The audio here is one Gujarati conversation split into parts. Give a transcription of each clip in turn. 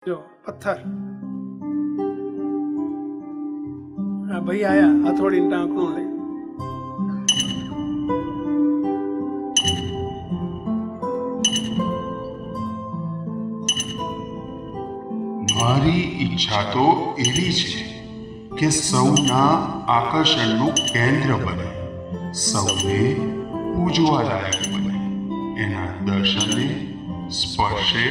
જો પથ્થર આ ભાઈ આયા હથોડીને ટાંકણું લઈ મારી ઈચ્છા તો એવી છે કે સૌના આકર્ષણનું કેન્દ્ર બને, સૌને પૂજવા લાયક બને, એના દર્શને સ્પર્શે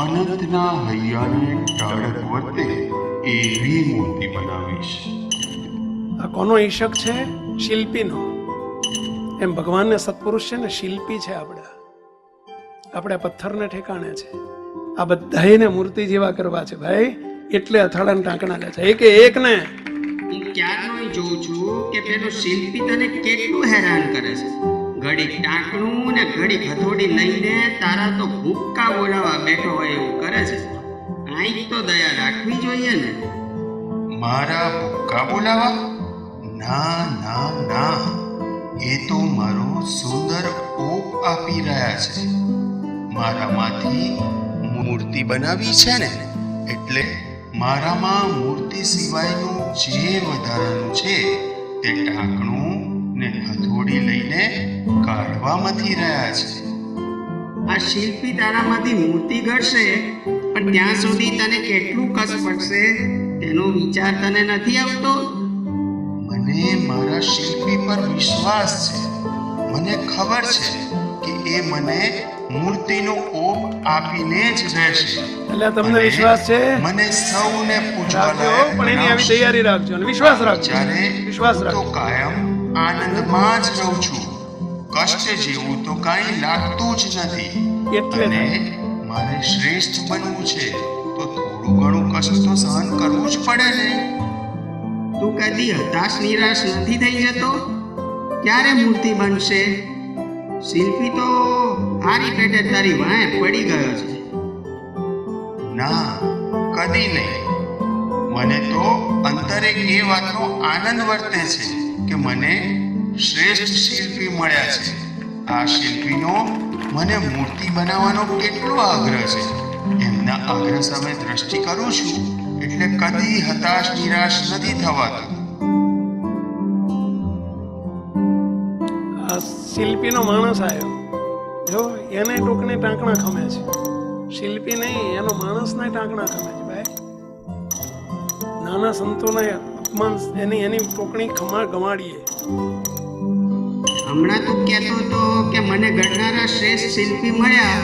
અનંતના હૈયાને ટાળક વર્તે એવી મૂર્તિ બનાવીશ. આ કોનો ઈશક છે? શિલ્પીનો. એમ ભગવાનને સત્પુરુષ છે ને શિલ્પી છે. આપણે પથ્થરને ઠેકાણે છે. આ બધાને મૂર્તિ જેવા કરવા છે ભાઈ, એટલે અથાડાને ટાંકણા લે છે. એક ને હું ક્યારનો જોઉં છું કે પેલો શિલ્પી તને કેટલું હેરાન કરે છે. ઘડી ટાંકણું ને ઘડી હથોડી લઈને તારા તો ભૂક્કા બોલાવા બેઠો હોય એવું કરે છે. કાંઈક તો દયા રાખવી જોઈએ ને. મારા ભૂકા બોલાવા? ના ના ના, એ તો મારો સુંદર ઓપ આપી રહ્યા છે. મારામાંથી મૂર્તિ બનાવી છે ને, એટલે મારામાં મૂર્તિ સિવાયનું જે વધારાનું છે તે ટાંકણું ને હથોડી લઈને કાઢવા મથી રહ્યા છે. આ શિલ્પી તારામાંથી મૂર્તિ ઘડશે, પણ ત્યાં સુધી તને કેટલું કષ્ટ પડશે તેનો વિચાર તને નથી આવતો? મને મારા શિલ્પી પર વિશ્વાસ છે. મને ખબર છે કે એ મને મૂર્તિનો ઓપ આપીને જ રહેશે. એટલે તમને વિશ્વાસ છે? મને સૌને પૂજવા રાખજો, પણ એની આવી તૈયારી રાખજો અને વિશ્વાસ રાખજો. વિશ્વાસ તો રાખજો. કાયમ આનંદમાં જ રહું છું. કષ્ટ જેવું તો કાંઈ લાગતું જ નથી. એટલે અને મારે શ્રેષ્ઠ બનવું છે તો થોડું ઘણું કષ્ટ તો સહન કરવું જ પડે ને. તું કદી હતાશ નિરાશ નથી થઈ જતો? ક્યારે મૂર્તિ બનશે? શિલ્પી તો હારી પેટે તારી વાંહે પડી ગયો છે. ના, કદી નહીં. મને તો અંતરે એ વાતનો આનંદ વર્તે છે કે મને શ્રેષ્ઠ શિલ્પી મળ્યા છે. આ શિલ્પીનો મને મૂર્તિ બનાવવાનો કેટલો આગ્રહ છે. એમના આગ્રહ સામે દ્રષ્ટિ કરું છું એટલે કદી હતાશ નિરાશ નથી થવાતું. આ શિલ્પીનો માણસ આવ્યો, જો એને ટોકને ટાંકણા ખમે છે. શિલ્પી નહીં, એનો માણસના ટાંકણા ખમે છે ભાઈ. નાના સંતોને અપમાન એની ટોકણી ગમાડીએ. હમણાં તું કહેતો હતો કે મને ઘડનારા શ્રેષ્ઠ શિલ્પી મળ્યા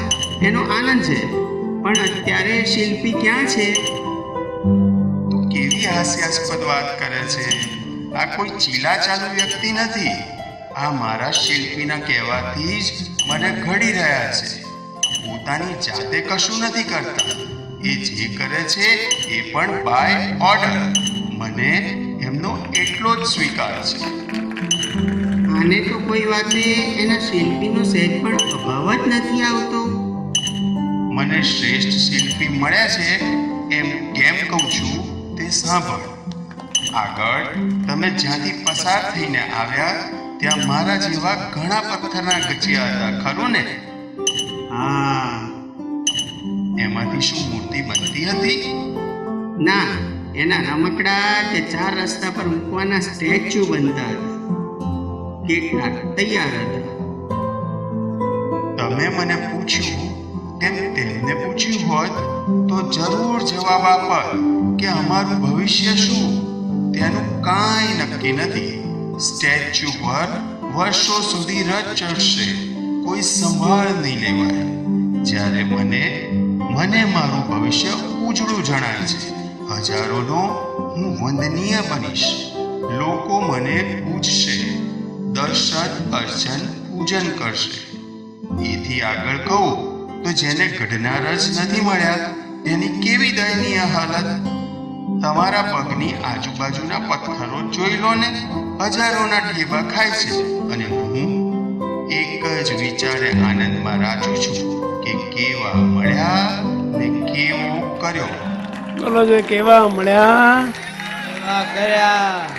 એનો આનંદ છે, પણ અત્યારે શિલ્પી ક્યાં છે? તું કેવી હાસ્યાસ્પદ વાત કરે છે. આ કોઈ ચીલાચાલુ વ્યક્તિ નથી. આ મારા શિલ્પીના કહેવાથી જ મને ઘડી રહ્યા છે. પોતાની જાતે કશું નથી કરતા. એ જે કરે છે એ પણ બાય ઓર્ડર. મને એમનો એટલો જ સ્વીકાર છે. આને તો કોઈ વાતે એના શિલ્પીનો સહેજ પણ અભાવ જ નથી આવતો. મને શ્રેષ્ઠ શિલ્પી મળ્યા છે એમ કેમ કહું છું તે સાંભળ. આગળ તમે જ્યાંથી પસાર થઈને આવ્યા ત્યાં મારા જેવા ઘણા પથ્થરના ગચિયા હતા, ખરું ને? હા. એમાંથી શું મૂર્તિ બનતી હતી? ના, એના રમકડા કે 4 રસ્તા પર મૂકવાના સ્ટેચ્યુ બનતા હતા. કેટલાક તૈયાર હતા. તમે મને પૂછ્યું તેમ તેમને પૂછ્યું હોત તો જરૂર જવાબ આપત કે અમારું ભવિષ્ય શું તેનું કાંઈ નક્કી નથી. સ્ટેચ્યુ પર વર્ષો સુધી રજ ચડશે, કોઈ સંભાળ નહીં લેવાય. જ્યારે મને મારું ભવિષ્ય ઉજળું જણાય છે. હજારોનો હું વંદનીય બનીશ. લોકો મને પૂજશે, દર્શન અર્ચન પૂજન કરશે. એથી આગળ કહું તો જેને ઘડનાર જ નથી મળ્યા તેની કેવી દયનીય હાલત. તમારા પગની આજુબાજુના પથ્થરો જોઈ લો ને, હજારોના ઢેબા ખાય છે અને હું એક જ વિચારે આનંદમાં રાચું છું કે કેવા મળ્યા ને કેવો કર્યો. બોલો જો કેવા મળ્યા કર્યા.